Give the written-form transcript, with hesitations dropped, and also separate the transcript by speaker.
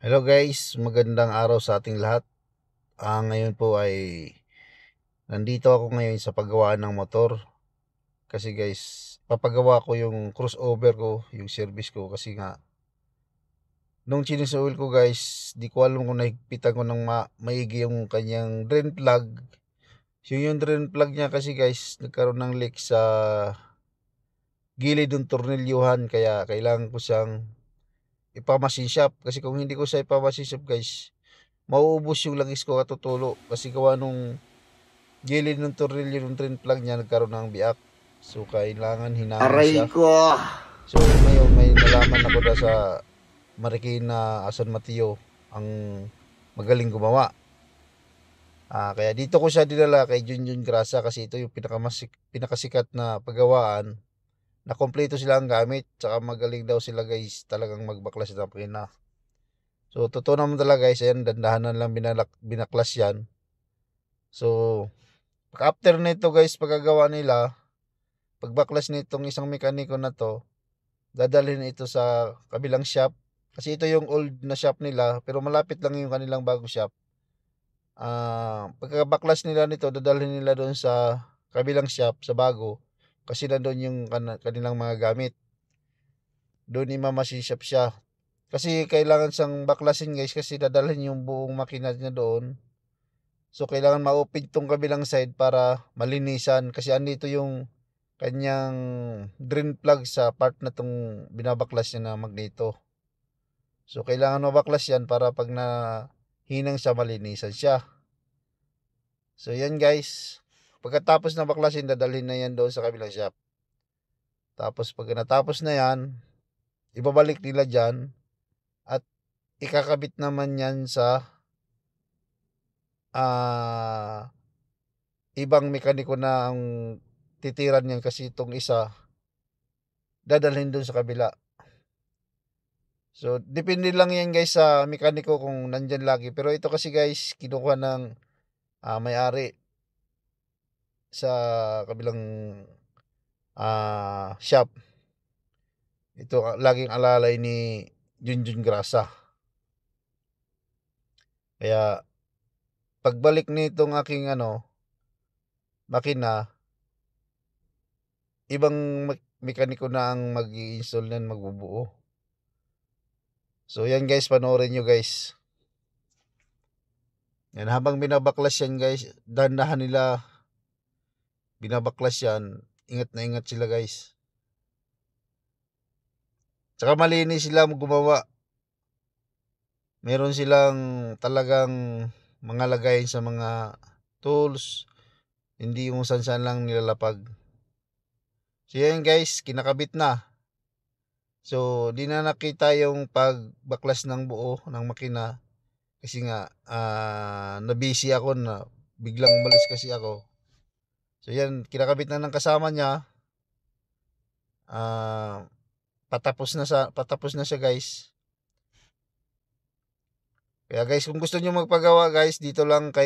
Speaker 1: Hello guys, magandang araw sa ating lahat. Ngayon po ay nandito ako ngayon sa paggawa ng motor. Kasi guys, papagawa ko yung crossover ko, yung service ko. Kasi nga, nung chinesoil ko guys, di ko alam kung nahigpitan ko ng maigi yung kanyang drain plug. Yung drain plug niya kasi guys, nagkaroon ng leak sa gilid ng tornilyuhan. Kaya kailangan ko siyang ipamasin shop. Kasi kung hindi ko siya ipamasin shop guys, mauubos yung langis ko katutulo. Kasi gawa nung gilid ng tornilyo ng drain plug niya nagkaroon ng biak. So kailangan hinangin
Speaker 2: Aray
Speaker 1: siya.
Speaker 2: ko!
Speaker 1: So ngayon may nalaman ako na sa Marikina San Mateo ang magaling gumawa. Kaya dito ko siya dinala kay Junjun Grasa kasi ito yung pinakasikat na paggawaan na kompleto sila ang gamit. Tsaka magaling daw sila guys talagang magbaklas ng makina. So totoo naman talaga guys, ayan, dandahanan lang binaklas yan. So after nito guys, pagkagawa nila, pagbaklas nitong isang mekaniko na to, dadalhin ito sa kabilang shop. Kasi ito yung old na shop nila, pero malapit lang yung kanilang bagong shop. Pagkabaklas nila nito, dadalhin nila doon sa kabilang shop, sa bago. Kasi nandun yung kanilang mga gamit. Doon imamashop siya. Kasi kailangan siyang baklasin guys, kasi dadalhin yung buong makina niya doon. So kailangan ma-open tong kabilang side para malinisan. Kasi andito yung kanyang drain plug sa part na tong binabaklas niya na magneto. So kailangan mabaklas yan para pag na hinang siya, malinisan siya. So yan guys, pagkatapos na baklasin, dadalhin na yan doon sa kabilang shop. Tapos pag natapos na yan, ibabalik nila dyan at ikakabit naman yan sa ibang mekaniko na ang titiran yan. Kasi itong isa dadalhin doon sa kabila. So, depende lang yan guys sa mekaniko kung nandyan lagi. Pero ito kasi guys, kinukuha ng may-ari sa kabilang shop. Ito laging alalay ni Junjun Grasa. Kaya, pagbalik nitong aking makina, ibang mekaniko na ang mag-i-install nan, magbubuo. So, yan guys, panoorin nyo guys. Yan, habang binabaklas yan guys, dandahan nila binabaklas yan, ingat na ingat sila guys. Tsaka malinis sila gumawa. Meron silang talagang mga lagayin sa mga tools, hindi yung saan-saan lang nilalapag. So yan guys, kinakabit na. So di na nakita yung pagbaklas ng buo ng makina. Kasi nga nabisi ako, na biglang umalis kasi ako. So yan, kinakabit na ng kasama niya. Patapos na siya guys. Kaya guys, kung gusto niyo magpagawa guys, dito lang kay